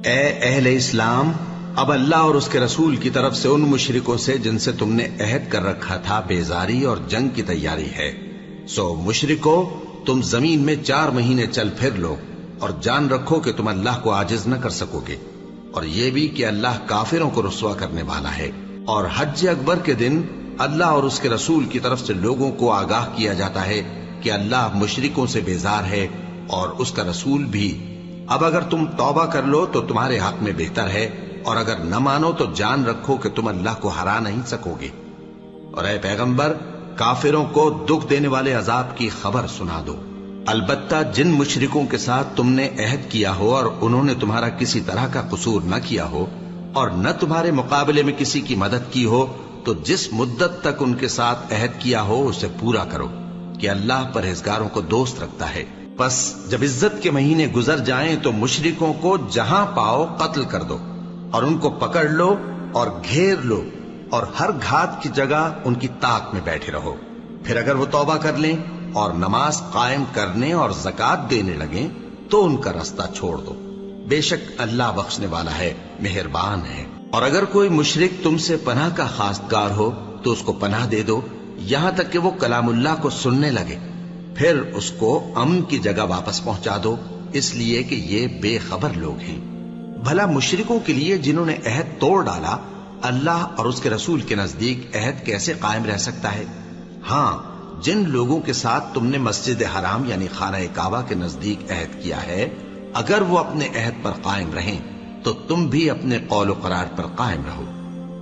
اے اہل اسلام، اب اللہ اور اس کے رسول کی طرف سے ان مشرکوں سے جن سے تم نے عہد کر رکھا تھا بیزاری اور جنگ کی تیاری ہے۔ سو مشرکو، تم زمین میں 4 مہینے چل پھر لو اور جان رکھو کہ تم اللہ کو عاجز نہ کر سکو گے، اور یہ بھی کہ اللہ کافروں کو رسوا کرنے والا ہے۔ اور حج اکبر کے دن اللہ اور اس کے رسول کی طرف سے لوگوں کو آگاہ کیا جاتا ہے کہ اللہ مشرکوں سے بیزار ہے اور اس کا رسول بھی۔ اب اگر تم توبہ کر لو تو تمہارے حق میں بہتر ہے، اور اگر نہ مانو تو جان رکھو کہ تم اللہ کو ہرا نہیں سکو گے۔ اور اے پیغمبر، کافروں کو دکھ دینے والے عذاب کی خبر سنا دو۔ البتہ جن مشرکوں کے ساتھ تم نے عہد کیا ہو اور انہوں نے تمہارا کسی طرح کا قصور نہ کیا ہو اور نہ تمہارے مقابلے میں کسی کی مدد کی ہو، تو جس مدت تک ان کے ساتھ عہد کیا ہو اسے پورا کرو، کہ اللہ پرہیزگاروں کو دوست رکھتا ہے۔ پس جب عزت کے مہینے گزر جائیں تو مشرکوں کو جہاں پاؤ قتل کر دو، اور ان کو پکڑ لو اور گھیر لو، اور ہر گھات کی جگہ ان کی طاق میں بیٹھے رہو۔ پھر اگر وہ توبہ کر لیں اور نماز قائم کرنے اور زکوٰۃ دینے لگیں تو ان کا رستہ چھوڑ دو، بے شک اللہ بخشنے والا ہے، مہربان ہے۔ اور اگر کوئی مشرک تم سے پناہ کا خواستگار ہو تو اس کو پناہ دے دو، یہاں تک کہ وہ کلام اللہ کو سننے لگے، پھر اس کو امن کی جگہ واپس پہنچا دو، اس لیے کہ یہ بے خبر لوگ ہیں۔ بھلا مشرکوں کے لیے جنہوں نے عہد توڑ ڈالا، اللہ اور اس کے رسول کے نزدیک عہد کیسے قائم رہ سکتا ہے؟ ہاں، جن لوگوں کے ساتھ تم نے مسجد حرام یعنی خانہ کعبہ کے نزدیک عہد کیا ہے، اگر وہ اپنے عہد پر قائم رہیں تو تم بھی اپنے قول و قرار پر قائم رہو،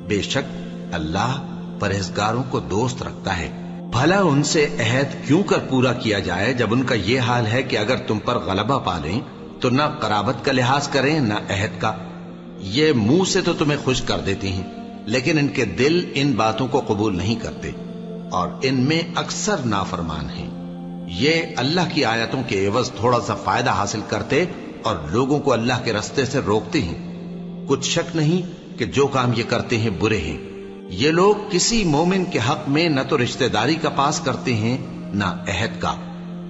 بے شک اللہ پرہیزگاروں کو دوست رکھتا ہے۔ بھلا ان سے عہد کیوں کر پورا کیا جائے جب ان کا یہ حال ہے کہ اگر تم پر غلبہ پا لیں تو نہ قرابت کا لحاظ کریں نہ عہد کا۔ یہ منہ سے تو تمہیں خوش کر دیتی ہیں، لیکن ان کے دل ان باتوں کو قبول نہیں کرتے، اور ان میں اکثر نافرمان ہیں۔ یہ اللہ کی آیتوں کے عوض تھوڑا سا فائدہ حاصل کرتے اور لوگوں کو اللہ کے رستے سے روکتے ہیں۔ کچھ شک نہیں کہ جو کام یہ کرتے ہیں برے ہیں۔ یہ لوگ کسی مومن کے حق میں نہ تو رشتہ داری کا پاس کرتے ہیں نہ عہد کا،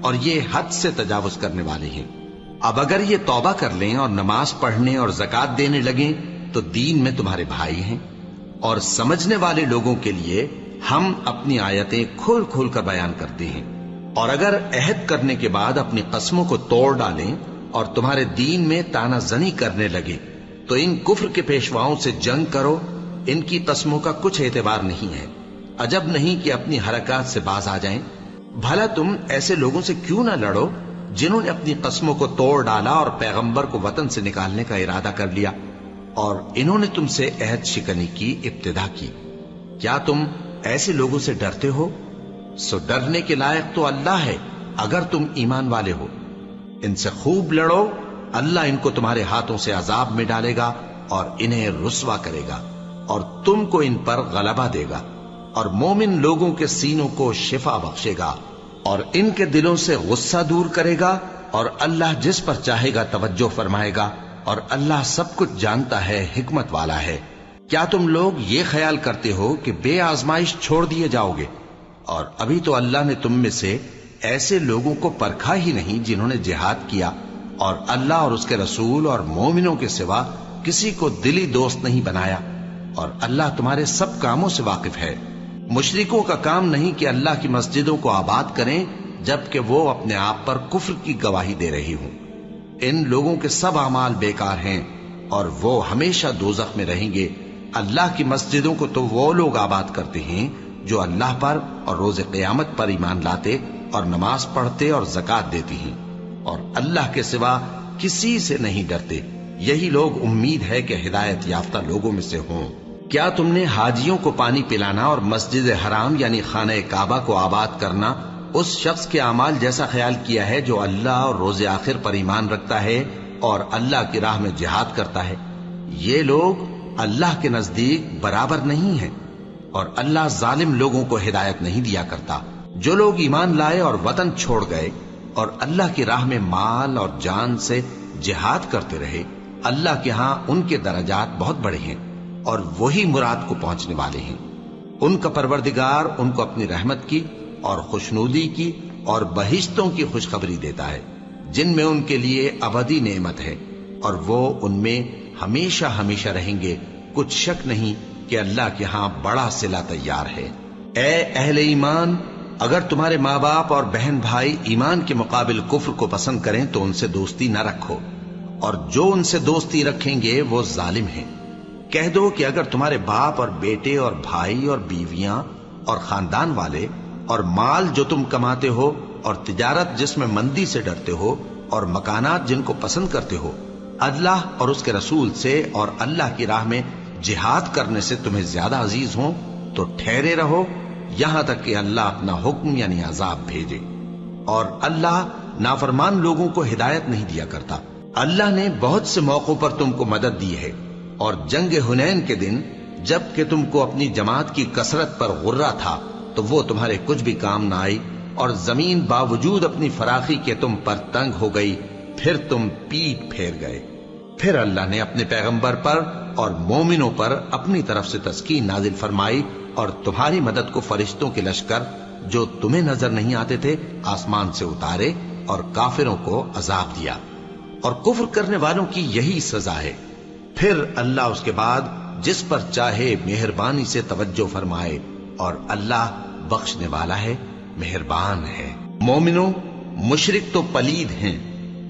اور یہ حد سے تجاوز کرنے والے ہیں۔ اب اگر یہ توبہ کر لیں اور نماز پڑھنے اور زکوٰۃ دینے لگیں تو دین میں تمہارے بھائی ہیں، اور سمجھنے والے لوگوں کے لیے ہم اپنی آیتیں کھول کھول کر بیان کرتے ہیں۔ اور اگر عہد کرنے کے بعد اپنی قسموں کو توڑ ڈالیں اور تمہارے دین میں تانا زنی کرنے لگے تو ان کفر کے پیشواؤں سے جنگ کرو، ان کی قسموں کا کچھ اعتبار نہیں ہے، عجب نہیں کہ اپنی حرکات سے باز آ جائیں۔ بھلا تم ایسے لوگوں سے کیوں نہ لڑو جنہوں نے اپنی قسموں کو توڑ ڈالا اور پیغمبر کو وطن سے نکالنے کا ارادہ کر لیا، اور انہوں نے تم سے عہد شکنی کی ابتدا کی۔ کیا تم ایسے لوگوں سے ڈرتے ہو؟ سو ڈرنے کے لائق تو اللہ ہے اگر تم ایمان والے ہو۔ ان سے خوب لڑو، اللہ ان کو تمہارے ہاتھوں سے عذاب میں ڈالے گا اور انہیں رسوا کرے گا، اور تم کو ان پر غلبہ دے گا، اور مومن لوگوں کے سینوں کو شفا بخشے گا، اور ان کے دلوں سے غصہ دور کرے گا، اور اللہ جس پر چاہے گا توجہ فرمائے گا، اور اللہ سب کچھ جانتا ہے، حکمت والا ہے۔ کیا تم لوگ یہ خیال کرتے ہو کہ بے آزمائش چھوڑ دیے جاؤ گے؟ اور ابھی تو اللہ نے تم میں سے ایسے لوگوں کو پرکھا ہی نہیں جنہوں نے جہاد کیا، اور اللہ اور اس کے رسول اور مومنوں کے سوا کسی کو دلی دوست نہیں بنایا، اور اللہ تمہارے سب کاموں سے واقف ہے۔ مشرکوں کا کام نہیں کہ اللہ کی مسجدوں کو آباد کریں جبکہ وہ اپنے آپ پر کفر کی گواہی دے رہی ہوں۔ ان لوگوں کے سب اعمال بیکار ہیں اور وہ ہمیشہ دوزخ میں رہیں گے۔ اللہ کی مسجدوں کو تو وہ لوگ آباد کرتے ہیں جو اللہ پر اور روز قیامت پر ایمان لاتے اور نماز پڑھتے اور زکوٰۃ دیتے ہیں، اور اللہ کے سوا کسی سے نہیں ڈرتے۔ یہی لوگ امید ہے کہ ہدایت یافتہ لوگوں میں سے ہوں۔ کیا تم نے حاجیوں کو پانی پلانا اور مسجد حرام یعنی خانہ کعبہ کو آباد کرنا اس شخص کے اعمال جیسا خیال کیا ہے جو اللہ اور روز آخر پر ایمان رکھتا ہے اور اللہ کی راہ میں جہاد کرتا ہے؟ یہ لوگ اللہ کے نزدیک برابر نہیں ہیں، اور اللہ ظالم لوگوں کو ہدایت نہیں دیا کرتا۔ جو لوگ ایمان لائے اور وطن چھوڑ گئے اور اللہ کی راہ میں مال اور جان سے جہاد کرتے رہے، اللہ کے ہاں ان کے درجات بہت بڑے ہیں، اور وہی مراد کو پہنچنے والے ہیں۔ ان کا پروردگار ان کو اپنی رحمت کی اور خوشنودی کی اور بہشتوں کی خوشخبری دیتا ہے جن میں ان کے لیے ابدی نعمت ہے، اور وہ ان میں ہمیشہ ہمیشہ رہیں گے، کچھ شک نہیں کہ اللہ کے ہاں بڑا صلہ تیار ہے۔ اے اہل ایمان، اگر تمہارے ماں باپ اور بہن بھائی ایمان کے مقابل کفر کو پسند کریں تو ان سے دوستی نہ رکھو، اور جو ان سے دوستی رکھیں گے وہ ظالم ہیں۔ کہہ دو کہ اگر تمہارے باپ اور بیٹے اور بھائی اور بیویاں اور خاندان والے اور مال جو تم کماتے ہو اور تجارت جس میں مندی سے ڈرتے ہو اور مکانات جن کو پسند کرتے ہو اللہ اور اس کے رسول سے اور اللہ کی راہ میں جہاد کرنے سے تمہیں زیادہ عزیز ہوں تو ٹھہرے رہو یہاں تک کہ اللہ اپنا حکم یعنی عذاب بھیجے، اور اللہ نافرمان لوگوں کو ہدایت نہیں دیا کرتا۔ اللہ نے بہت سے موقعوں پر تم کو مدد دی ہے، اور جنگ حنین کے دن جب کہ تم کو اپنی جماعت کی کثرت پر غرہ تھا تو وہ تمہارے کچھ بھی کام نہ آئی، اور زمین باوجود اپنی فراخی کے تم پر تنگ ہو گئی، پھر تم پیٹ پھیر گئے۔ پھر اللہ نے اپنے پیغمبر پر اور مومنوں پر اپنی طرف سے تسکین نازل فرمائی، اور تمہاری مدد کو فرشتوں کے لشکر جو تمہیں نظر نہیں آتے تھے آسمان سے اتارے، اور کافروں کو عذاب دیا، اور کفر کرنے والوں کی یہی سزا ہے۔ پھر اللہ اس کے بعد جس پر چاہے مہربانی سے توجہ فرمائے، اور اللہ بخشنے والا ہے، مہربان ہے۔ مومنوں، مشرک تو پلید ہیں،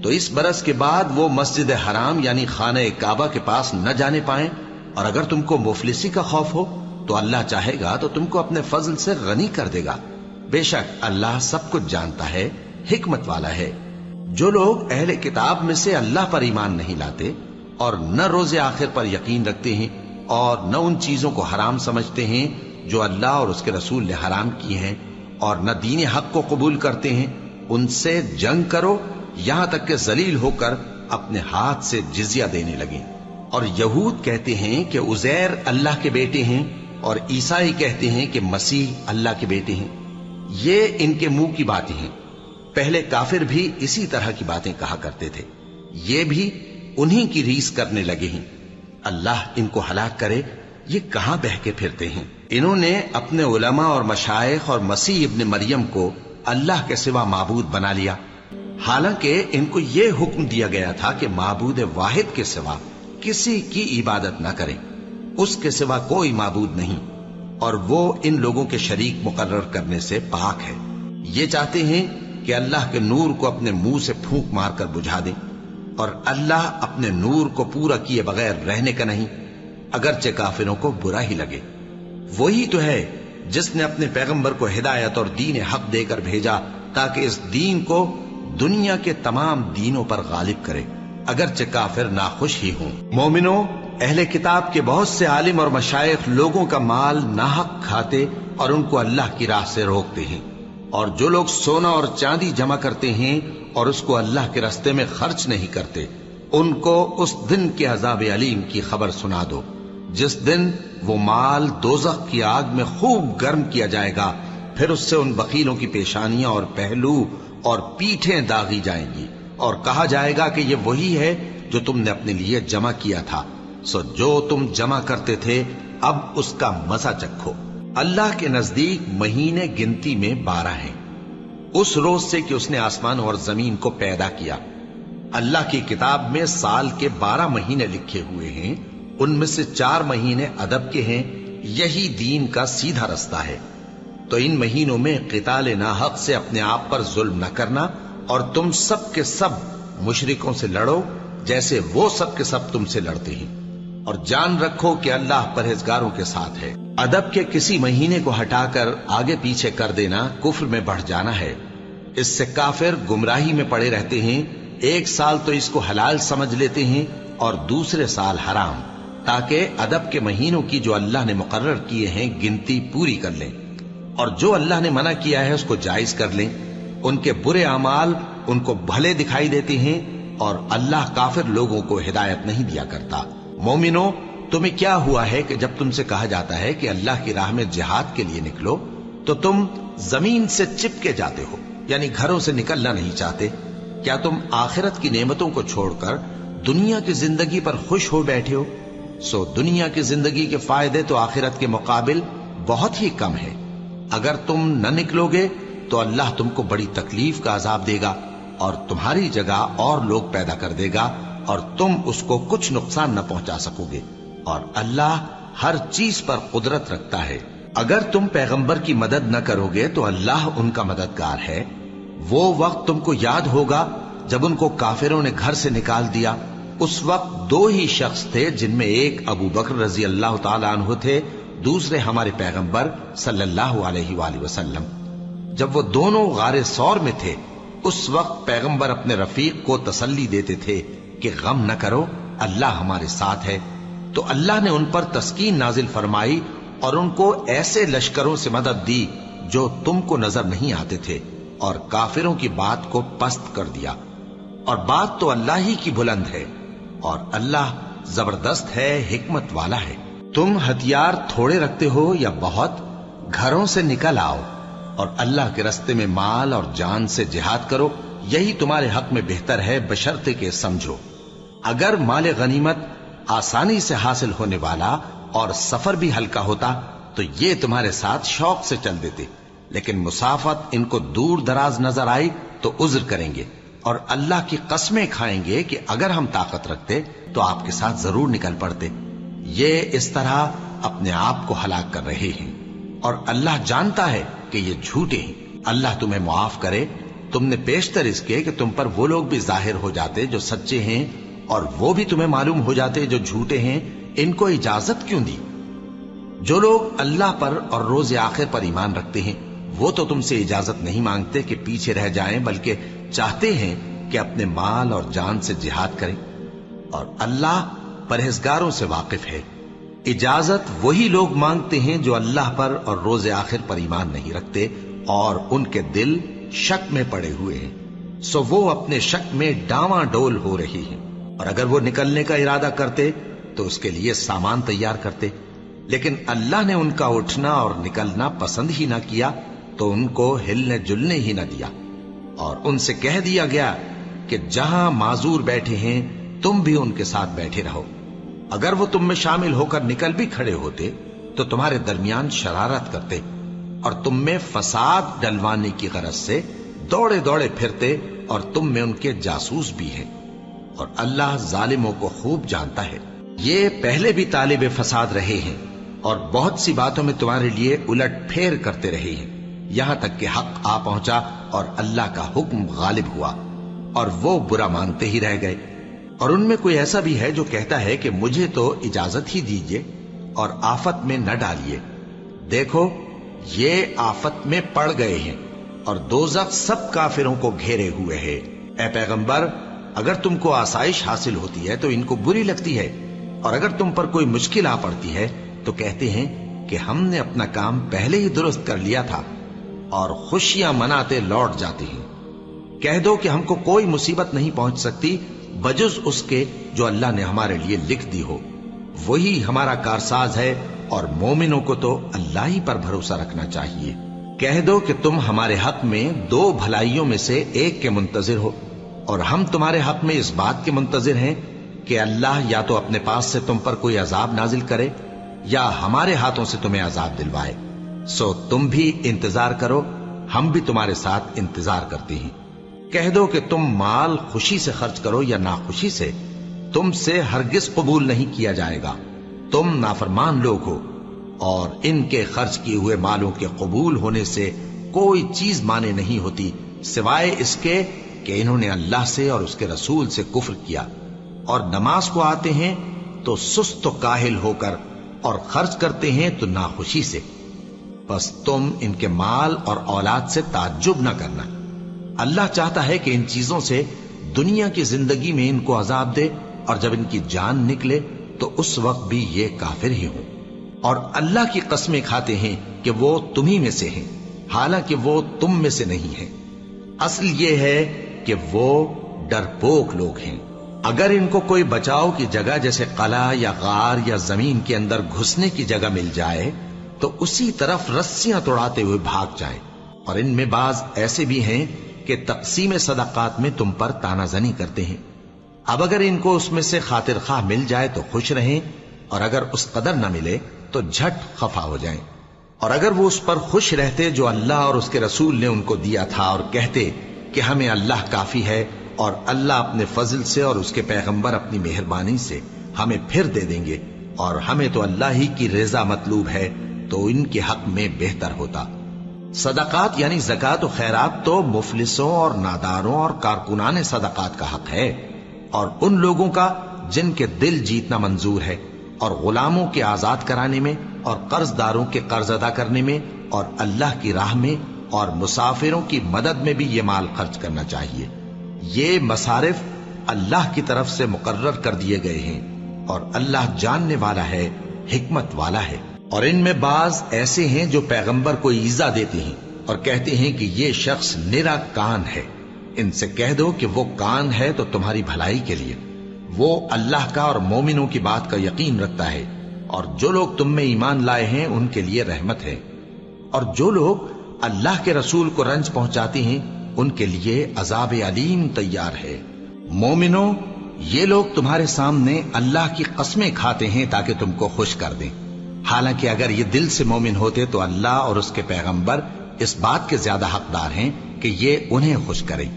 تو اس برس کے بعد وہ مسجد حرام یعنی خانہ کعبہ کے پاس نہ جانے پائیں، اور اگر تم کو مفلسی کا خوف ہو تو اللہ چاہے گا تو تم کو اپنے فضل سے غنی کر دے گا، بے شک اللہ سب کچھ جانتا ہے، حکمت والا ہے۔ جو لوگ اہل کتاب میں سے اللہ پر ایمان نہیں لاتے اور نہ روز آخر پر یقین رکھتے ہیں اور نہ ان چیزوں کو حرام سمجھتے ہیں جو اللہ اور اس کے رسول نے حرام کی ہیں، اور نہ دین حق کو قبول کرتے ہیں، ان سے جنگ کرو یہاں تک کہ ذلیل ہو کر اپنے ہاتھ سے جزیہ دینے لگیں۔ اور یہود کہتے ہیں کہ عزیر اللہ کے بیٹے ہیں، اور عیسائی کہتے ہیں کہ مسیح اللہ کے بیٹے ہیں۔ یہ ان کے منہ کی باتیں ہیں، پہلے کافر بھی اسی طرح کی باتیں کہا کرتے تھے، یہ بھی انہی کی ریس کرنے لگے ہیں۔ اللہ ان کو ہلاک کرے، یہ کہاں بہکے پھرتے ہیں۔ انہوں نے اپنے علماء اور مشائخ اور مسیح ابن مریم کو اللہ کے سوا معبود بنا لیا، حالانکہ ان کو یہ حکم دیا گیا تھا کہ معبود واحد کے سوا کسی کی عبادت نہ کریں، اس کے سوا کوئی معبود نہیں، اور وہ ان لوگوں کے شریک مقرر کرنے سے پاک ہے۔ یہ چاہتے ہیں کہ اللہ کے نور کو اپنے منہ سے پھونک مار کر بجھا دیں، اور اللہ اپنے نور کو پورا کیے بغیر رہنے کا نہیں، اگرچہ کافروں کو برا ہی لگے۔ وہی تو ہے جس نے اپنے پیغمبر کو ہدایت اور دین حق دے کر بھیجا تاکہ اس دین کو دنیا کے تمام دینوں پر غالب کرے، اگرچہ کافر ناخوش ہی ہوں۔ مومنوں، اہل کتاب کے بہت سے عالم اور مشائخ لوگوں کا مال ناحق کھاتے اور ان کو اللہ کی راہ سے روکتے ہیں، اور جو لوگ سونا اور چاندی جمع کرتے ہیں اور اس کو اللہ کے راستے میں خرچ نہیں کرتے، ان کو اس دن کے عذاب علیم کی خبر سنا دو، جس دن وہ مال دوزخ کی آگ میں خوب گرم کیا جائے گا، پھر اس سے ان بخیلوں کی پیشانیاں اور پہلو اور پیٹھیں داغی جائیں گی، اور کہا جائے گا کہ یہ وہی ہے جو تم نے اپنے لیے جمع کیا تھا، سو جو تم جمع کرتے تھے اب اس کا مزہ چکھو۔ اللہ کے نزدیک مہینے گنتی میں 12 ہیں، اس روز سے کہ اس نے آسمان اور زمین کو پیدا کیا۔ اللہ کی کتاب میں سال کے 12 مہینے لکھے ہوئے ہیں، ان میں سے 4 مہینے ادب کے ہیں، یہی دین کا سیدھا رستہ ہے۔ تو ان مہینوں میں قتال ناحق سے اپنے آپ پر ظلم نہ کرنا، اور تم سب کے سب مشرکوں سے لڑو جیسے وہ سب کے سب تم سے لڑتے ہیں، اور جان رکھو کہ اللہ پرہیزگاروں کے ساتھ ہے۔ ادب کے کسی مہینے کو ہٹا کر آگے پیچھے کر دینا کفر میں بڑھ جانا ہے، اس سے کافر گمراہی میں پڑے رہتے ہیں۔ ایک سال تو اس کو حلال سمجھ لیتے ہیں اور دوسرے سال حرام، تاکہ ادب کے مہینوں کی جو اللہ نے مقرر کیے ہیں گنتی پوری کر لیں، اور جو اللہ نے منع کیا ہے اس کو جائز کر لیں۔ ان کے برے اعمال ان کو بھلے دکھائی دیتے ہیں، اور اللہ کافر لوگوں کو ہدایت نہیں دیا کرتا۔ مومنوں، تمہیں کیا ہوا ہے کہ جب تم سے کہا جاتا ہے کہ اللہ کی راہ میں جہاد کے لیے نکلو تو تم زمین سے چپکے جاتے ہو، یعنی گھروں سے نکلنا نہیں چاہتے؟ کیا تم آخرت کی نعمتوں کو چھوڑ کر دنیا کی زندگی پر خوش ہو بیٹھے ہو؟ سو دنیا کی زندگی کے فائدے تو آخرت کے مقابل بہت ہی کم ہے۔ اگر تم نہ نکلو گے تو اللہ تم کو بڑی تکلیف کا عذاب دے گا، اور تمہاری جگہ اور لوگ پیدا کر دے گا، اور تم اس کو کچھ نقصان نہ پہنچا سکو گے، اور اللہ ہر چیز پر قدرت رکھتا ہے۔ اگر تم پیغمبر کی مدد نہ کرو گے تو اللہ ان کا مددگار ہے۔ وہ وقت تم کو یاد ہوگا جب ان کو کافروں نے گھر سے نکال دیا۔ اس وقت دو ہی شخص تھے، جن میں ایک ابو بکر رضی اللہ تعالی عنہ تھے، دوسرے ہمارے پیغمبر صلی اللہ علیہ وآلہ وسلم۔ جب وہ دونوں غار ثور میں تھے، اس وقت پیغمبر اپنے رفیق کو تسلی دیتے تھے کہ غم نہ کرو، اللہ ہمارے ساتھ ہے۔ تو اللہ نے ان پر تسکین نازل فرمائی اور ان کو ایسے لشکروں سے مدد دی جو تم کو نظر نہیں آتے تھے، اور کافروں کی بات کو پست کر دیا۔ اور بات تو اللہ ہی کی بلند ہے، اور اللہ زبردست ہے، حکمت والا ہے۔ تم ہتھیار تھوڑے رکھتے ہو یا بہت، گھروں سے نکل آؤ اور اللہ کے رستے میں مال اور جان سے جہاد کرو، یہی تمہارے حق میں بہتر ہے، بشرطے کہ سمجھو۔ اگر مال غنیمت آسانی سے حاصل ہونے والا اور سفر بھی ہلکا ہوتا تو یہ تمہارے ساتھ شوق سے چل دیتے، لیکن مسافت ان کو دور دراز نظر آئی تو عذر کریں گے، اور اللہ کی قسمیں کھائیں گے کہ اگر ہم طاقت رکھتے تو آپ کے ساتھ ضرور نکل پڑتے۔ یہ اس طرح اپنے آپ کو ہلاک کر رہے ہیں، اور اللہ جانتا ہے کہ یہ جھوٹے ہیں۔ اللہ تمہیں معاف کرے، تم نے پیشتر اس کے کہ تم پر وہ لوگ بھی ظاہر ہو جاتے جو سچے ہیں، اور وہ بھی تمہیں معلوم ہو جاتے جو جھوٹے ہیں۔ ان کو اجازت کیوں دی؟ جو لوگ اللہ پر اور روز آخر پر ایمان رکھتے ہیں وہ تو تم سے اجازت نہیں مانگتے کہ پیچھے رہ جائیں، بلکہ چاہتے ہیں کہ اپنے مال اور جان سے جہاد کریں، اور اللہ پرہیزگاروں سے واقف ہے۔ اجازت وہی لوگ مانگتے ہیں جو اللہ پر اور روز آخر پر ایمان نہیں رکھتے اور ان کے دل شک میں پڑے ہوئے ہیں، سو وہ اپنے شک میں ڈاواں ڈول ہو رہی ہیں۔ اور اگر وہ نکلنے کا ارادہ کرتے تو اس کے لیے سامان تیار کرتے، لیکن اللہ نے ان کا اٹھنا اور نکلنا پسند ہی نہ کیا تو ان کو ہلنے جلنے ہی نہ دیا، اور ان سے کہہ دیا گیا کہ جہاں معذور بیٹھے ہیں تم بھی ان کے ساتھ بیٹھے رہو۔ اگر وہ تم میں شامل ہو کر نکل بھی کھڑے ہوتے تو تمہارے درمیان شرارت کرتے اور تم میں فساد ڈلوانے کی غرض سے دوڑے دوڑے پھرتے، اور تم میں ان کے جاسوس بھی ہیں، اور اللہ ظالموں کو خوب جانتا ہے۔ یہ پہلے بھی طالب فساد رہے ہیں اور بہت سی باتوں میں تمہارے لیے الٹ پھیر کرتے رہے ہیں، یہاں تک کہ حق آ پہنچا اور اللہ کا حکم غالب ہوا، اور وہ برا مانتے ہی رہ گئے۔ اور ان میں کوئی ایسا بھی ہے جو کہتا ہے کہ مجھے تو اجازت ہی دیجیے اور آفت میں نہ ڈالیے۔ دیکھو یہ آفت میں پڑ گئے ہیں، اور دوزخ سب کافروں کو گھیرے ہوئے ہے۔ اے پیغمبر، اگر تم کو آسائش حاصل ہوتی ہے تو ان کو بری لگتی ہے، اور اگر تم پر کوئی مشکل آ پڑتی ہے تو کہتے ہیں کہ ہم نے اپنا کام پہلے ہی درست کر لیا تھا، اور خوشیاں مناتے لوٹ جاتے ہیں۔ کہہ دو کہ ہم کو کوئی مصیبت نہیں پہنچ سکتی بجز اس کے جو اللہ نے ہمارے لیے لکھ دی ہو، وہی ہمارا کارساز ہے، اور مومنوں کو تو اللہ ہی پر بھروسہ رکھنا چاہیے۔ کہہ دو کہ تم ہمارے حق میں دو بھلائیوں میں سے ایک کے منتظر ہو، اور ہم تمہارے حق میں اس بات کے منتظر ہیں کہ اللہ یا تو اپنے پاس سے تم پر کوئی عذاب نازل کرے یا ہمارے ہاتھوں سے تمہیں عذاب دلوائے، سو تم بھی انتظار کرو، ہم بھی تمہارے ساتھ انتظار کرتے ہیں۔ کہہ دو کہ تم مال خوشی سے خرچ کرو یا ناخوشی سے، تم سے ہرگز قبول نہیں کیا جائے گا، تم نافرمان لوگ ہو، اور ان کے خرچ کیے ہوئے مالوں کے قبول ہونے سے کوئی چیز مانے نہیں ہوتی سوائے اس کے کہ انہوں نے اللہ سے اور اس کے رسول سے کفر کیا، اور نماز کو آتے ہیں تو سست و کاہل ہو کر، اور خرچ کرتے ہیں تو ناخوشی سے۔ بس تم ان کے مال اور اولاد سے تعجب نہ کرنا، اللہ چاہتا ہے کہ ان چیزوں سے دنیا کی زندگی میں ان کو عذاب دے، اور جب ان کی جان نکلے تو اس وقت بھی یہ کافر ہی ہوں، اور اللہ کی قسمیں کھاتے ہیں کہ وہ تمہیں میں سے ہیں، حالانکہ وہ تم میں سے نہیں ہیں۔ اصل یہ ہے کہ وہ ڈرپوک لوگ ہیں۔ اگر ان کو کوئی بچاؤ کی جگہ جیسے قلعہ یا غار یا زمین کے اندر گھسنے کی جگہ مل جائے تو اسی طرف رسیاں توڑاتے ہوئے بھاگ جائیں، اور ان میں بعض ایسے بھی ہیں کہ تقسیم صدقات میں تم پر تانا زنی کرتے ہیں۔ اب اگر ان کو اس میں سے خاطر خواہ مل جائے تو خوش رہیں، اور اگر اس قدر نہ ملے تو جھٹ خفا ہو جائیں۔ اور اگر وہ اس پر خوش رہتے جو اللہ اور اس کے رسول نے ان کو دیا تھا، اور کہتے کہ ہمیں اللہ کافی ہے اور اللہ اپنے فضل سے اور اس کے پیغمبر اپنی مہربانی سے ہمیں پھر دے دیں گے، اور ہمیں تو اللہ ہی کی رضا مطلوب ہے، تو ان کے حق میں بہتر ہوتا۔ صدقات یعنی زکوٰۃ و خیرات تو مفلسوں اور ناداروں اور کارکنان صدقات کا حق ہے، اور ان لوگوں کا جن کے دل جیتنا منظور ہے، اور غلاموں کے آزاد کرانے میں، اور قرض داروں کے قرض ادا کرنے میں، اور اللہ کی راہ میں اور مسافروں کی مدد میں بھی یہ مال خرچ کرنا چاہیے۔ یہ مصارف اللہ کی طرف سے مقرر کر دیے گئے ہیں، اور اللہ جاننے والا ہے، حکمت والا ہے۔ اور ان میں بعض ایسے ہیں جو پیغمبر کو ایذا دیتے ہیں اور کہتے ہیں کہ یہ شخص نرا کان ہے۔ ان سے کہہ دو کہ وہ کان ہے تو تمہاری بھلائی کے لیے، وہ اللہ کا اور مومنوں کی بات کا یقین رکھتا ہے، اور جو لوگ تم میں ایمان لائے ہیں ان کے لیے رحمت ہے، اور جو لوگ اللہ کے رسول کو رنج پہنچاتے ہیں ان کے لیے عذاب علیم تیار ہے۔ مومنوں، یہ لوگ تمہارے سامنے اللہ کی قسمیں کھاتے ہیں تاکہ تم کو خوش کر دیں، حالانکہ اگر یہ دل سے مومن ہوتے تو اللہ اور اس کے پیغمبر اس بات کے زیادہ حقدار ہیں کہ یہ انہیں خوش کریں۔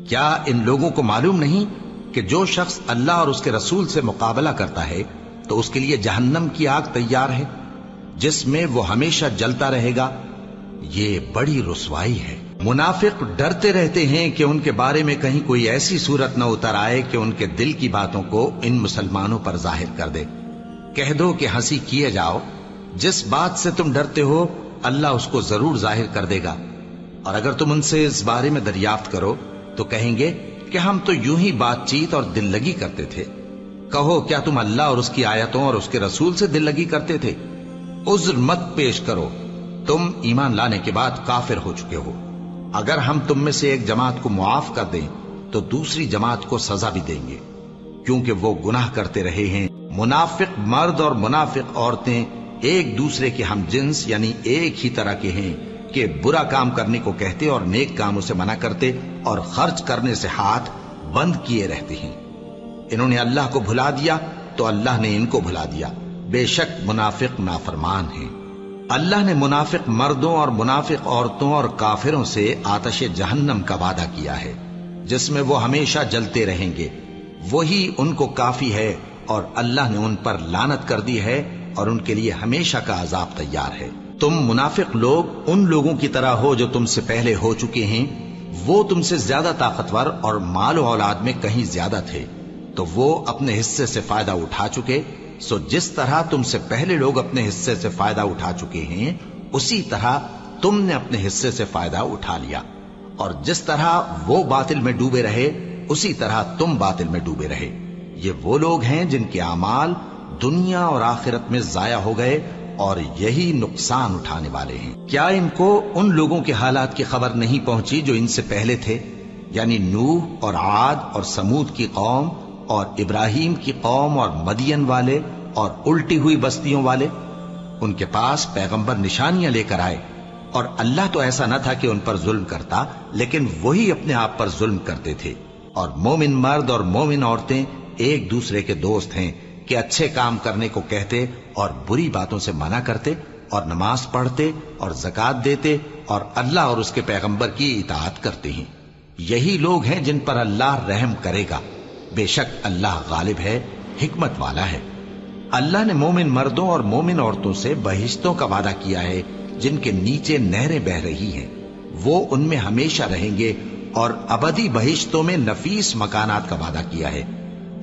کیا ان لوگوں کو معلوم نہیں کہ جو شخص اللہ اور اس کے رسول سے مقابلہ کرتا ہے تو اس کے لیے جہنم کی آگ تیار ہے، جس میں وہ ہمیشہ جلتا رہے گا؟ یہ بڑی رسوائی ہے۔ منافق ڈرتے رہتے ہیں کہ ان کے بارے میں کہیں کوئی ایسی صورت نہ اتر آئے کہ ان کے دل کی باتوں کو ان مسلمانوں پر ظاہر کر دے۔ کہہ دو کہ ہنسی کیے جاؤ، جس بات سے تم ڈرتے ہو اللہ اس کو ضرور ظاہر کر دے گا، اور اگر تم ان سے اس بارے میں دریافت کرو تو کہیں گے کہ ہم تو یوں ہی بات چیت اور دل لگی کرتے تھے۔ کہو کیا تم اللہ اور اس کی آیتوں اور اس کے رسول سے دل لگی کرتے تھے؟ عذر مت پیش کرو، تم ایمان لانے کے بعد کافر ہو چکے ہو۔ اگر ہم تم میں سے ایک جماعت کو معاف کر دیں تو دوسری جماعت کو سزا بھی دیں گے، کیونکہ وہ گناہ کرتے رہے ہیں۔ منافق مرد اور منافق عورتیں ایک دوسرے کے ہم جنس یعنی ایک ہی طرح کے ہیں کہ برا کام کرنے کو کہتے اور نیک کاموں سے منع کرتے اور خرچ کرنے سے ہاتھ بند کیے رہتے ہیں۔ انہوں نے اللہ کو بھلا دیا تو اللہ نے ان کو بھلا دیا، بے شک منافق نافرمان ہیں۔ اللہ نے منافق مردوں اور منافق عورتوں اور کافروں سے آتش جہنم کا وعدہ کیا ہے، جس میں وہ ہمیشہ جلتے رہیں گے، وہی ان کو کافی ہے، اور اللہ نے ان پر لعنت کر دی ہے اور ان کے لیے ہمیشہ کا عذاب تیار ہے۔ تم منافق لوگ ان لوگوں کی طرح ہو جو تم سے پہلے ہو چکے ہیں، وہ تم سے زیادہ طاقتور اور مال و اولاد میں کہیں زیادہ تھے، تو وہ اپنے حصے سے فائدہ اٹھا چکے، سو جس طرح تم سے پہلے لوگ اپنے حصے سے فائدہ اٹھا چکے ہیں اسی طرح تم نے اپنے حصے سے فائدہ اٹھا لیا، اور جس طرح وہ باطل میں ڈوبے رہے اسی طرح تم باطل میں ڈوبے رہے۔ یہ وہ لوگ ہیں جن کے اعمال دنیا اور آخرت میں ضائع ہو گئے اور یہی نقصان اٹھانے والے ہیں۔ کیا ان کو ان لوگوں کے حالات کی خبر نہیں پہنچی جو ان سے پہلے تھے، یعنی نوح اور عاد اور سمود کی قوم اور ابراہیم کی قوم اور مدین والے اور الٹی ہوئی بستیوں والے؟ ان کے پاس پیغمبر نشانیاں لے کر آئے، اور اللہ تو ایسا نہ تھا کہ ان پر ظلم کرتا، لیکن وہی اپنے آپ پر ظلم کرتے تھے۔ اور مومن مرد اور مومن عورتیں ایک دوسرے کے دوست ہیں کہ اچھے کام کرنے کو کہتے اور بری باتوں سے منع کرتے، اور نماز پڑھتے اور زکوٰۃ دیتے اور اللہ اور اس کے پیغمبر کی اطاعت کرتے ہیں۔ یہی لوگ ہیں جن پر اللہ رحم کرے گا، بے شک اللہ غالب ہے، حکمت والا ہے۔ اللہ نے مومن مردوں اور مومن عورتوں سے بہشتوں کا وعدہ کیا ہے جن کے نیچے نہریں بہ رہی ہیں، وہ ان میں ہمیشہ رہیں گے، اور ابدی بہشتوں میں نفیس مکانات کا وعدہ کیا ہے۔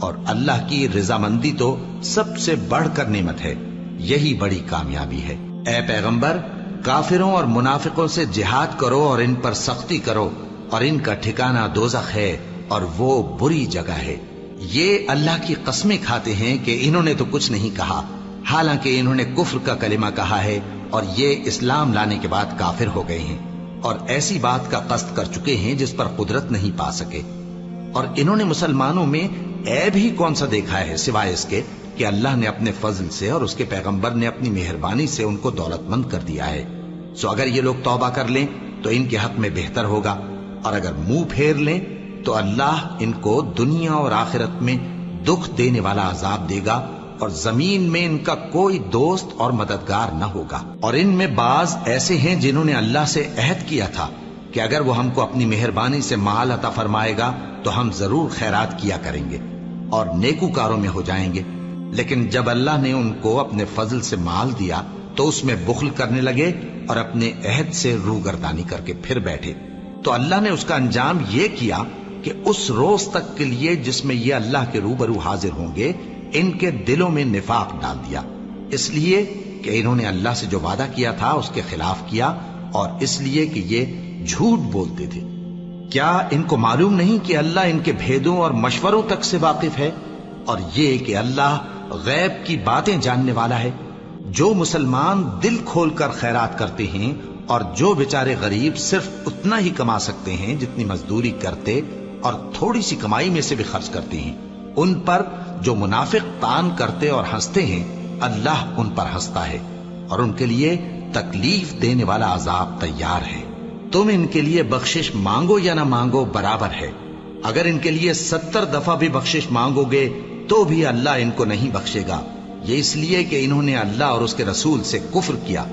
اور اللہ کی رضامندی تو سب سے بڑھ کر نعمت ہے، یہی بڑی کامیابی ہے۔ اے پیغمبر، کافروں اور منافقوں سے جہاد کرو اور ان پر سختی کرو، اور ان کا ٹھکانہ دوزخ ہے اور وہ بری جگہ ہے۔ یہ اللہ کی قسمیں کھاتے ہیں کہ انہوں نے تو کچھ نہیں کہا، حالانکہ انہوں نے کفر کا کلمہ کہا ہے اور یہ اسلام لانے کے بعد کافر ہو گئے ہیں، اور ایسی بات کا قصد کر چکے ہیں جس پر قدرت نہیں پا سکے۔ اور انہوں نے مسلمانوں میں عیب ہی کون سا دیکھا ہے سوائے اس کے کہ اللہ نے اپنے فضل سے اور اس کے پیغمبر نے اپنی مہربانی سے ان کو دولت مند کر دیا ہے۔ سو اگر یہ لوگ توبہ کر لیں تو ان کے حق میں بہتر ہوگا، اور اگر منہ پھیر لیں تو اللہ ان کو دنیا اور آخرت میں دکھ دینے والا عذاب دے گا، اور زمین میں ان کا کوئی دوست اور مددگار نہ ہوگا۔ اور ان میں بعض ایسے ہیں جنہوں نے اللہ سے عہد کیا تھا کہ کہ اگر وہ ہم کو اپنی مہربانی سے مال عطا فرمائے گا تو ہم ضرور خیرات کیا کریں گے اور نیکوکاروں میں ہو جائیں گے، لیکن جب اللہ نے ان کو اپنے فضل سے مال دیا تو اس میں بخل کرنے لگے اور اپنے عہد سے روگردانی کر کے پھر بیٹھے، تو اللہ نے اس کا انجام یہ کیا کہ اس روز تک کے لیے جس میں یہ اللہ کے روبرو حاضر ہوں گے ان کے دلوں میں نفاق ڈال دیا، اس لیے کہ انہوں نے اللہ سے جو وعدہ کیا تھا اس کے خلاف کیا، اور اس لیے کہ یہ جھوٹ بولتے تھے۔ کیا ان کو معلوم نہیں کہ اللہ ان کے بھیدوں اور مشوروں تک سے واقف ہے، اور یہ کہ اللہ غیب کی باتیں جاننے والا ہے؟ جو مسلمان دل کھول کر خیرات کرتے ہیں اور جو بیچارے غریب صرف اتنا ہی کما سکتے ہیں جتنی مزدوری کرتے اور تھوڑی سی کمائی میں سے بھی خرچ کرتے ہیں، ان پر جو منافق تان کرتے اور ہنستے ہیں اللہ ان پر ہنستا ہے اور ان کے لیے تکلیف دینے والا عذاب تیار ہے۔ تم ان کے لیے بخشش مانگو یا نہ مانگو برابر ہے، اگر ان کے لیے 70 دفعہ بھی بخشش مانگو گے تو بھی اللہ ان کو نہیں بخشے گا، یہ اس لیے کہ انہوں نے اللہ اور اس کے رسول سے کفر کیا،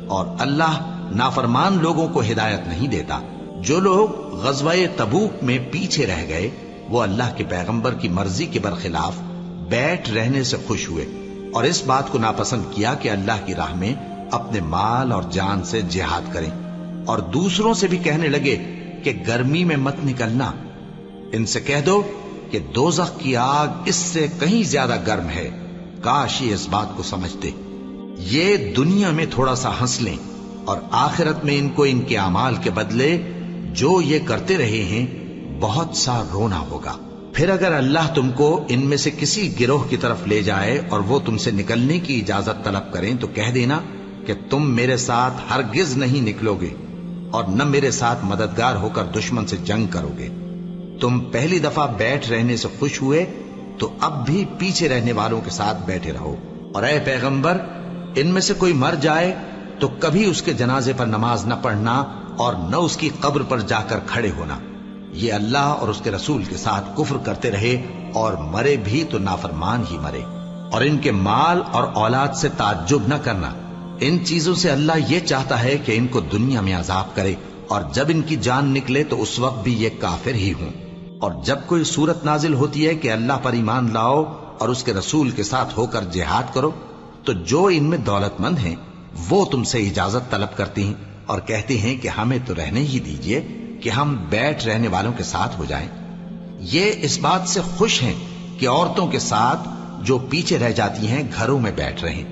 اور اللہ نافرمان لوگوں کو ہدایت نہیں دیتا۔ جو لوگ غزوہ تبوک میں پیچھے رہ گئے وہ اللہ کے پیغمبر کی مرضی کے برخلاف بیٹھ رہنے سے خوش ہوئے اور اس بات کو ناپسند کیا کہ اللہ کی راہ میں اپنے مال اور جان سے جہاد کریں، اور دوسروں سے بھی کہنے لگے کہ گرمی میں مت نکلنا، ان سے کہہ دو کہ دوزخ کی آگ اس سے کہیں زیادہ گرم ہے، کاش یہ اس بات کو سمجھتے۔ یہ دنیا میں تھوڑا سا ہنس لیں اور آخرت میں ان کو ان کے اعمال کے بدلے جو یہ کرتے رہے ہیں بہت سا رونا ہوگا۔ پھر اگر اللہ تم کو ان میں سے کسی گروہ کی طرف لے جائے اور وہ تم سے نکلنے کی اجازت طلب کریں تو کہہ دینا کہ تم میرے ساتھ ہرگز نہیں نکلو گے اور نہ میرے ساتھ مددگار ہو کر دشمن سے جنگ کرو گے۔ تم پہلی دفعہ بیٹھ رہنے سے خوش ہوئے تو اب بھی پیچھے رہنے والوں کے ساتھ بیٹھے رہو، اور اے پیغمبر ان میں سے کوئی مر جائے تو کبھی اس کے جنازے پر نماز نہ پڑھنا اور نہ اس کی قبر پر جا کر کھڑے ہونا، یہ اللہ اور اس کے رسول کے ساتھ کفر کرتے رہے اور مرے بھی تو نافرمان ہی مرے۔ اور ان کے مال اور اولاد سے تعجب نہ کرنا، ان چیزوں سے اللہ یہ چاہتا ہے کہ ان کو دنیا میں عذاب کرے، اور جب ان کی جان نکلے تو اس وقت بھی یہ کافر ہی ہوں۔ اور جب کوئی صورت نازل ہوتی ہے کہ اللہ پر ایمان لاؤ اور اس کے رسول کے ساتھ ہو کر جہاد کرو، تو جو ان میں دولت مند ہیں وہ تم سے اجازت طلب کرتے ہیں اور کہتے ہیں کہ ہمیں تو رہنے ہی دیجئے کہ ہم بیٹھ رہنے والوں کے ساتھ ہو جائیں۔ یہ اس بات سے خوش ہیں کہ عورتوں کے ساتھ جو پیچھے رہ جاتی ہیں گھروں میں بیٹھ رہیں،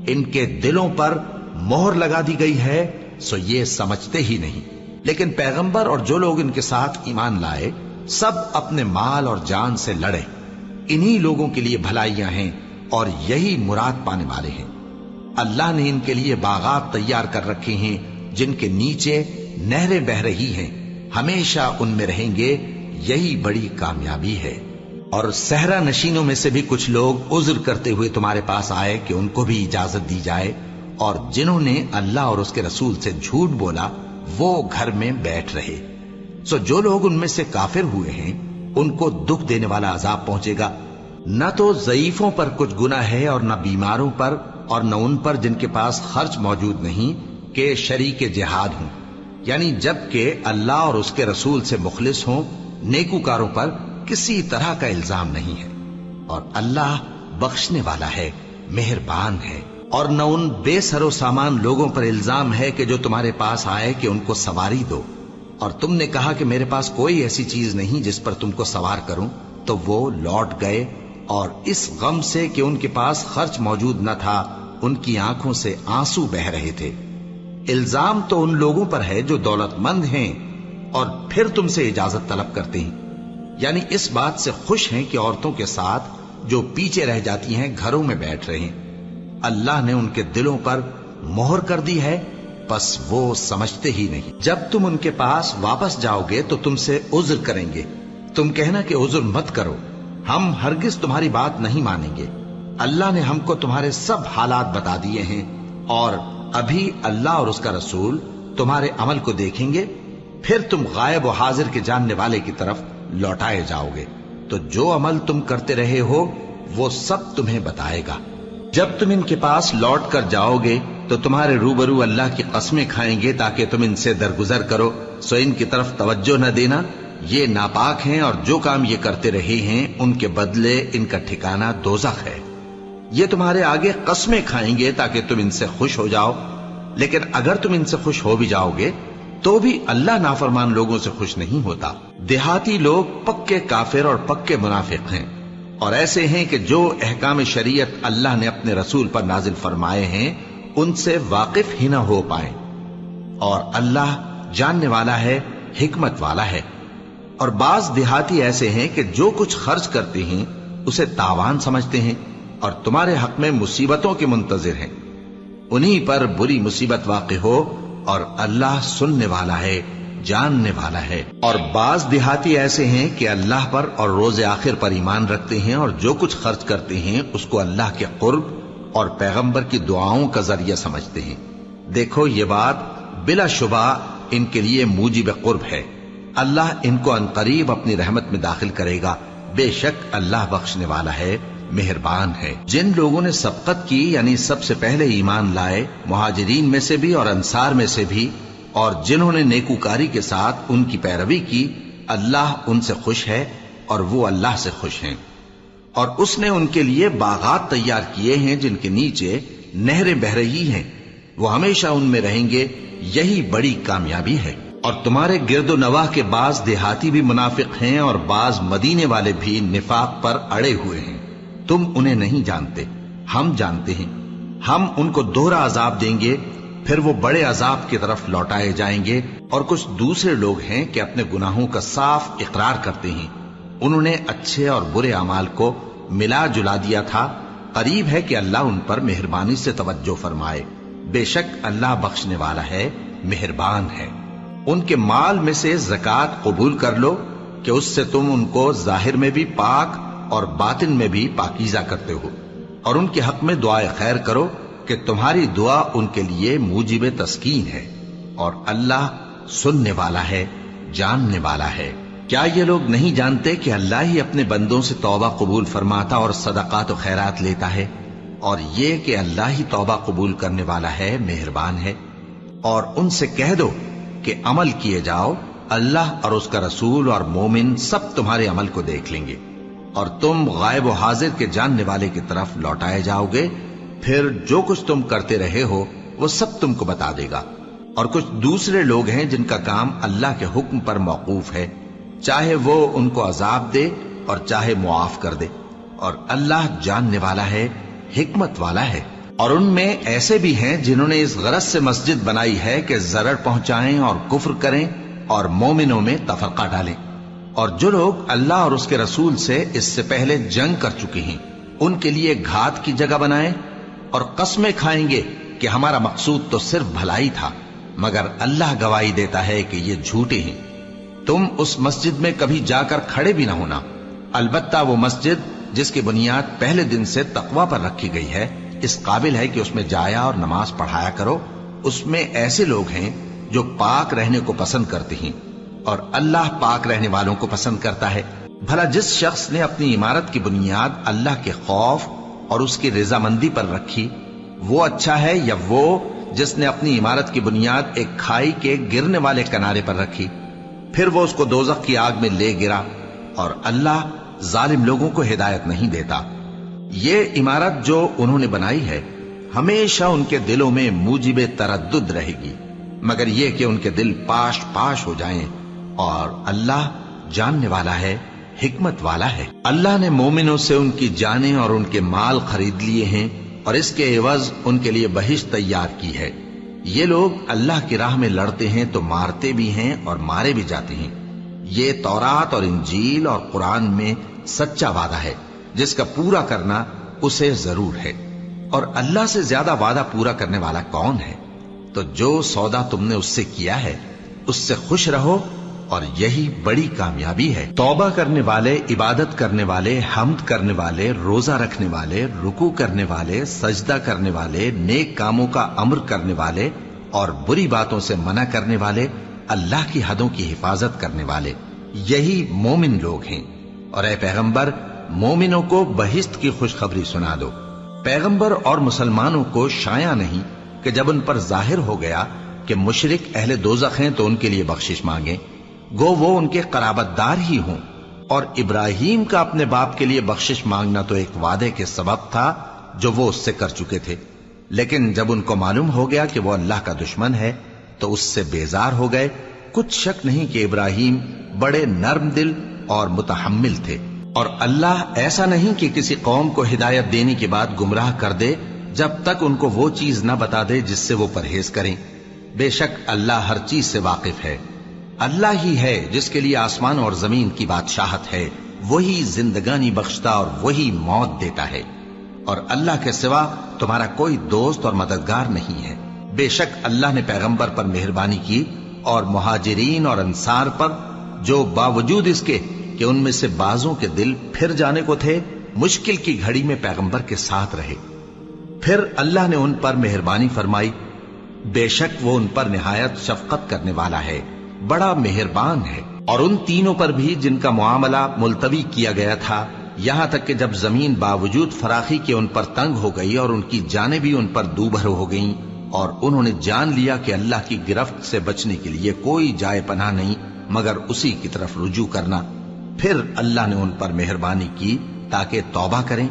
ان کے دلوں پر مہر لگا دی گئی ہے سو یہ سمجھتے ہی نہیں۔ لیکن پیغمبر اور جو لوگ ان کے ساتھ ایمان لائے سب اپنے مال اور جان سے لڑے، انہی لوگوں کے لیے بھلائیاں ہیں اور یہی مراد پانے والے ہیں۔ اللہ نے ان کے لیے باغات تیار کر رکھے ہیں جن کے نیچے نہریں بہ رہی ہیں، ہمیشہ ان میں رہیں گے، یہی بڑی کامیابی ہے۔ اور صحرا نشینوں میں سے بھی کچھ لوگ عذر کرتے ہوئے تمہارے پاس آئے کہ ان کو بھی اجازت دی جائے، اور جنہوں نے اللہ اور اس کے رسول سے جھوٹ بولا وہ گھر میں بیٹھ رہے۔ سو جو لوگ ان میں سے کافر ہوئے ہیں ان کو دکھ دینے والا عذاب پہنچے گا، نہ تو ضعیفوں پر کچھ گناہ ہے اور نہ بیماروں پر اور نہ ان پر جن کے پاس خرچ موجود نہیں کہ شریک جہاد ہوں، یعنی جب کہ اللہ اور اس کے رسول سے مخلص ہوں، نیکوکاروں پر کسی طرح کا الزام نہیں ہے، اور اللہ بخشنے والا ہے، مہربان ہے۔ اور نہ ان بے سر و سامان لوگوں پر الزام ہے کہ جو تمہارے پاس آئے کہ ان کو سواری دو، اور تم نے کہا کہ میرے پاس کوئی ایسی چیز نہیں جس پر تم کو سوار کروں، تو وہ لوٹ گئے، اور اس غم سے کہ ان کے پاس خرچ موجود نہ تھا ان کی آنکھوں سے آنسو بہ رہے تھے۔ الزام تو ان لوگوں پر ہے جو دولت مند ہیں اور پھر تم سے اجازت طلب کرتے ہیں، یعنی اس بات سے خوش ہیں کہ عورتوں کے ساتھ جو پیچھے رہ جاتی ہیں گھروں میں بیٹھ رہے ہیں۔ اللہ نے ان کے دلوں پر مہر کر دی ہے، بس وہ سمجھتے ہی نہیں۔ جب تم ان کے پاس واپس جاؤ گے تو تم سے عذر کریں گے، تم کہنا کہ عذر مت کرو، ہم ہرگز تمہاری بات نہیں مانیں گے۔ اللہ نے ہم کو تمہارے سب حالات بتا دیے ہیں، اور ابھی اللہ اور اس کا رسول تمہارے عمل کو دیکھیں گے، پھر تم غائب و حاضر کے جاننے والے کی طرف لوٹائے جاؤ گے، تو جو عمل تم کرتے رہے ہو وہ سب تمہیں بتائے گا۔ جب تم ان کے پاس لوٹ کر جاؤ گے تو تمہارے روبرو اللہ کی قسمیں کھائیں گے تاکہ تم ان سے درگزر کرو سو ان کی طرف توجہ نہ دینا، یہ ناپاک ہیں اور جو کام یہ کرتے رہے ہیں ان کے بدلے ان کا ٹھکانہ دوزخ ہے۔ یہ تمہارے آگے قسمیں کھائیں گے تاکہ تم ان سے خوش ہو جاؤ، لیکن اگر تم ان سے خوش ہو بھی جاؤ گے تو بھی اللہ نافرمان لوگوں سے خوش نہیں ہوتا۔ دیہاتی لوگ پکے کافر اور پکے منافق ہیں، اور ایسے ہیں کہ جو احکام شریعت اللہ نے اپنے رسول پر نازل فرمائے ہیں ان سے واقف ہی نہ ہو پائیں، اور اللہ جاننے والا ہے، حکمت والا ہے۔ اور بعض دیہاتی ایسے ہیں کہ جو کچھ خرچ کرتے ہیں اسے تاوان سمجھتے ہیں اور تمہارے حق میں مصیبتوں کے منتظر ہیں، انہی پر بری مصیبت واقع ہو، اور اللہ سننے والا ہے، جاننے والا ہے۔ اور بعض دیہاتی ایسے ہیں کہ اللہ پر اور روز آخر پر ایمان رکھتے ہیں، اور جو کچھ خرچ کرتے ہیں اس کو اللہ کے قرب اور پیغمبر کی دعاؤں کا ذریعہ سمجھتے ہیں۔ دیکھو یہ بات بلا شبہ ان کے لیے موجب قرب ہے، اللہ ان کو عنقریب اپنی رحمت میں داخل کرے گا، بے شک اللہ بخشنے والا ہے، مہربان ہے۔ جن لوگوں نے سبقت کی یعنی سب سے پہلے ایمان لائے، مہاجرین میں سے بھی اور انصار میں سے بھی، اور جنہوں نے نیکوکاری کے ساتھ ان کی پیروی کی، اللہ ان سے خوش ہے اور وہ اللہ سے خوش ہیں۔ اور اس نے ان کے لیے باغات تیار کیے ہیں جن کے نیچے نہریں بہ رہی ہیں، وہ ہمیشہ ان میں رہیں گے، یہی بڑی کامیابی ہے۔ اور تمہارے گرد و نواح کے بعض دیہاتی بھی منافق ہیں اور بعض مدینے والے بھی نفاق پر اڑے ہوئے ہیں، تم انہیں نہیں جانتے، ہم جانتے ہیں۔ ہم ان کو دوہرا عذاب دیں گے، پھر وہ بڑے عذاب کی طرف لوٹائے جائیں گے۔ اور کچھ دوسرے لوگ ہیں کہ اپنے گناہوں کا صاف اقرار کرتے ہیں، انہوں نے اچھے اور برے اعمال کو ملا جلا دیا تھا، قریب ہے کہ اللہ ان پر مہربانی سے توجہ فرمائے، بے شک اللہ بخشنے والا ہے، مہربان ہے۔ ان کے مال میں سے زکوٰۃ قبول کر لو کہ اس سے تم ان کو ظاہر میں بھی پاک اور باطن میں بھی پاکیزہ کرتے ہو، اور ان کے حق میں دعائے خیر کرو کہ تمہاری دعا ان کے لیے موجب تسکین ہے، اور اللہ سننے والا ہے، جاننے والا ہے۔ کیا یہ لوگ نہیں جانتے کہ اللہ ہی اپنے بندوں سے توبہ قبول فرماتا اور صدقات و خیرات لیتا ہے، اور یہ کہ اللہ ہی توبہ قبول کرنے والا ہے، مہربان ہے۔ اور ان سے کہہ دو کہ عمل کیے جاؤ، اللہ اور اس کا رسول اور مومن سب تمہارے عمل کو دیکھ لیں گے، اور تم غائب و حاضر کے جاننے والے کی طرف لوٹائے جاؤ گے، پھر جو کچھ تم کرتے رہے ہو وہ سب تم کو بتا دے گا۔ اور کچھ دوسرے لوگ ہیں جن کا کام اللہ کے حکم پر موقوف ہے، چاہے وہ ان کو عذاب دے اور چاہے معاف کر دے، اور اللہ جاننے والا ہے، حکمت والا ہے۔ اور ان میں ایسے بھی ہیں جنہوں نے اس غرض سے مسجد بنائی ہے کہ ضرر پہنچائیں اور کفر کریں اور مومنوں میں تفرقہ ڈالیں، اور جو لوگ اللہ اور اس کے رسول سے اس سے پہلے جنگ کر چکے ہیں ان کے لیے گھات کی جگہ بنائیں، اور قسمیں کھائیں گے کہ ہمارا مقصود تو صرف بھلائی تھا، مگر اللہ گواہی دیتا ہے کہ یہ جھوٹے ہیں۔ تم اس مسجد میں کبھی جا کر کھڑے بھی نہ ہونا، البتہ وہ مسجد جس کی بنیاد پہلے دن سے تقوی پر رکھی گئی ہے اس قابل ہے کہ اس میں جایا اور نماز پڑھایا کرو۔ اس میں ایسے لوگ ہیں جو پاک رہنے کو پسند کرتے ہیں، اور اللہ پاک رہنے والوں کو پسند کرتا ہے۔ بھلا جس شخص نے اپنی عمارت کی بنیاد اللہ کے خوف اور اس کی رضامندی پر رکھی، وہ اچھا ہے یا وہ جس نے اپنی عمارت کی بنیاد ایک کھائی کے گرنے والے کنارے پر رکھی، پھر وہ اس کو دوزخ کی آگ میں لے گرا، اور اللہ ظالم لوگوں کو ہدایت نہیں دیتا۔ یہ عمارت جو انہوں نے بنائی ہے ہمیشہ ان کے دلوں میں موجب تردد رہے گی، مگر یہ کہ ان کے دل پاش پاش ہو جائیں، اور اللہ جاننے والا ہے، حکمت والا ہے۔ اللہ نے مومنوں سے ان کی جانیں اور ان کے مال خرید لیے ہیں، اور اس کے عوض ان کے لیے بہشت تیار کی ہے۔ یہ لوگ اللہ کی راہ میں لڑتے ہیں تو مارتے بھی ہیں اور مارے بھی جاتے ہیں۔ یہ تورات اور انجیل اور قرآن میں سچا وعدہ ہے جس کا پورا کرنا اسے ضرور ہے، اور اللہ سے زیادہ وعدہ پورا کرنے والا کون ہے؟ تو جو سودا تم نے اس سے کیا ہے اس سے خوش رہو، اور یہی بڑی کامیابی ہے۔ توبہ کرنے والے، عبادت کرنے والے، حمد کرنے والے، روزہ رکھنے والے، رکوع کرنے والے، سجدہ کرنے والے، نیک کاموں کا امر کرنے والے اور بری باتوں سے منع کرنے والے، اللہ کی حدوں کی حفاظت کرنے والے، یہی مومن لوگ ہیں۔ اور اے پیغمبر، مومنوں کو بہشت کی خوشخبری سنا دو۔ پیغمبر اور مسلمانوں کو شایع نہیں کہ جب ان پر ظاہر ہو گیا کہ مشرک اہل دوزخ ہیں تو ان کے لیے بخشش مانگیں، گو وہ ان کے قرابت دار ہی ہوں۔ اور ابراہیم کا اپنے باپ کے لیے بخشش مانگنا تو ایک وعدے کے سبب تھا جو وہ اس سے کر چکے تھے، لیکن جب ان کو معلوم ہو گیا کہ وہ اللہ کا دشمن ہے تو اس سے بیزار ہو گئے۔ کچھ شک نہیں کہ ابراہیم بڑے نرم دل اور متحمل تھے، اور اللہ ایسا نہیں کہ کسی قوم کو ہدایت دینے کے بعد گمراہ کر دے جب تک ان کو وہ چیز نہ بتا دے جس سے وہ پرہیز کریں۔ بے شک اللہ ہر چیز سے واقف ہے۔ اللہ ہی ہے جس کے لیے آسمان اور زمین کی بادشاہت ہے، وہی زندگانی بخشتا اور وہی موت دیتا ہے، اور اللہ کے سوا تمہارا کوئی دوست اور مددگار نہیں ہے۔ بے شک اللہ نے پیغمبر پر مہربانی کی اور مہاجرین اور انصار پر، جو باوجود اس کے کہ ان میں سے بعضوں کے دل پھر جانے کو تھے، مشکل کی گھڑی میں پیغمبر کے ساتھ رہے۔ پھر اللہ نے ان پر مہربانی فرمائی، بے شک وہ ان پر نہایت شفقت کرنے والا ہے، بڑا مہربان ہے۔ اور ان تینوں پر بھی جن کا معاملہ ملتوی کیا گیا تھا، یہاں تک کہ جب زمین باوجود فراخی کے ان پر تنگ ہو گئی اور ان کی جانیں بھی ان پر دوبھر ہو گئیں، اور انہوں نے جان لیا کہ اللہ کی گرفت سے بچنے کے لیے کوئی جائے پناہ نہیں مگر اسی کی طرف رجوع کرنا، پھر اللہ نے ان پر مہربانی کی تاکہ توبہ کریں۔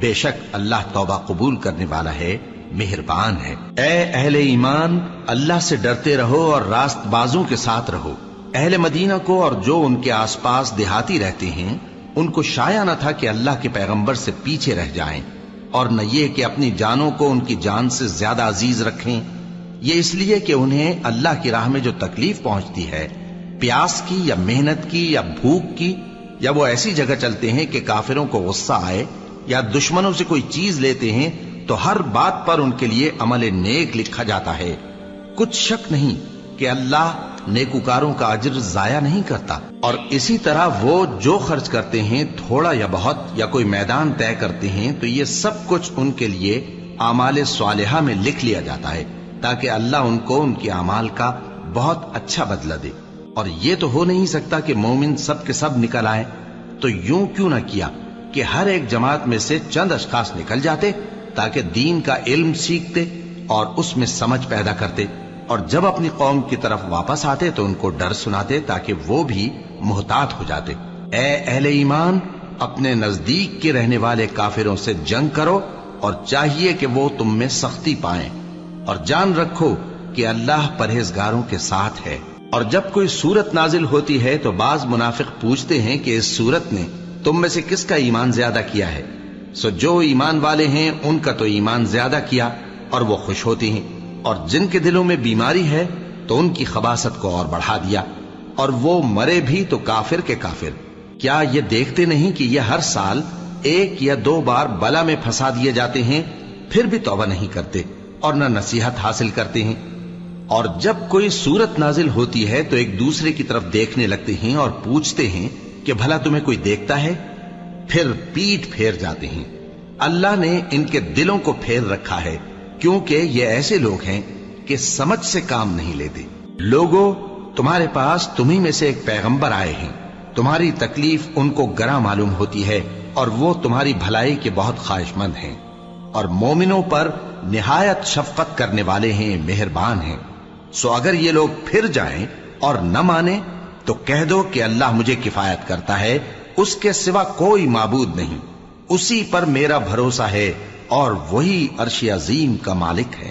بے شک اللہ توبہ قبول کرنے والا ہے، مہربان ہے۔ اے اہل ایمان، اللہ سے ڈرتے رہو اور راست بازوں کے ساتھ رہو۔ اہل مدینہ کو اور جو ان کے آس پاس دیہاتی رہتے ہیں، ان کو شایع نہ تھا کہ اللہ کے پیغمبر سے پیچھے رہ جائیں، اور نہ یہ کہ اپنی جانوں کو ان کی جان سے زیادہ عزیز رکھیں۔ یہ اس لیے کہ انہیں اللہ کی راہ میں جو تکلیف پہنچتی ہے، پیاس کی یا محنت کی یا بھوک کی، یا وہ ایسی جگہ چلتے ہیں کہ کافروں کو غصہ آئے، یا دشمنوں سے کوئی چیز لیتے ہیں، تو ہر بات پر ان کے لیے عمل نیک لکھا جاتا ہے۔ کچھ شک نہیں کہ اللہ نیکوکاروں کا اجر ضائع نہیں کرتا۔ اور اسی طرح وہ جو خرچ کرتے ہیں، تھوڑا یا بہت، یا کوئی میدان طے کرتے ہیں، تو یہ سب کچھ ان کے لیے اعمال صالحہ میں لکھ لیا جاتا ہے، تاکہ اللہ ان کو ان کے اعمال کا بہت اچھا بدلہ دے۔ اور یہ تو ہو نہیں سکتا کہ مومن سب کے سب نکل آئیں، تو یوں کیوں نہ کیا کہ ہر ایک جماعت میں سے چند اشخاص نکل جاتے تاکہ دین کا علم سیکھتے اور اس میں سمجھ پیدا کرتے، اور جب اپنی قوم کی طرف واپس آتے تو ان کو ڈر سناتے تاکہ وہ بھی محتاط ہو جاتے۔ اے اہل ایمان، اپنے نزدیک کے رہنے والے کافروں سے جنگ کرو، اور چاہیے کہ وہ تم میں سختی پائیں، اور جان رکھو کہ اللہ پرہیزگاروں کے ساتھ ہے۔ اور جب کوئی سورت نازل ہوتی ہے تو بعض منافق پوچھتے ہیں کہ اس سورت نے تم میں سے کس کا ایمان زیادہ کیا ہے؟ سو جو ایمان والے ہیں ان کا تو ایمان زیادہ کیا، اور وہ خوش ہوتے ہیں، اور جن کے دلوں میں بیماری ہے تو ان کی خباثت کو اور بڑھا دیا، اور وہ مرے بھی تو کافر کے کافر۔ کیا یہ دیکھتے نہیں کہ یہ ہر سال 1 یا 2 بار بلا میں پھنسا دیے جاتے ہیں، پھر بھی توبہ نہیں کرتے اور نہ نصیحت حاصل کرتے ہیں؟ اور جب کوئی سورت نازل ہوتی ہے تو ایک دوسرے کی طرف دیکھنے لگتے ہیں اور پوچھتے ہیں کہ بھلا تمہیں کوئی دیکھتا ہے؟ پھر پیٹ پھیر جاتے ہیں۔ اللہ نے ان کے دلوں کو پھیر رکھا ہے، کیونکہ یہ ایسے لوگ ہیں کہ سمجھ سے کام نہیں لیتے۔ لوگوں، تمہارے پاس تمہیں میں سے ایک پیغمبر آئے ہیں، تمہاری تکلیف ان کو گراں معلوم ہوتی ہے، اور وہ تمہاری بھلائی کے بہت خواہش مند ہیں، اور مومنوں پر نہایت شفقت کرنے والے ہیں، مہربان ہیں۔ سو اگر یہ لوگ پھر جائیں اور نہ مانیں تو کہہ دو کہ اللہ مجھے کفایت کرتا ہے، اس کے سوا کوئی معبود نہیں، اسی پر میرا بھروسہ ہے، اور وہی عرش عظیم کا مالک ہے۔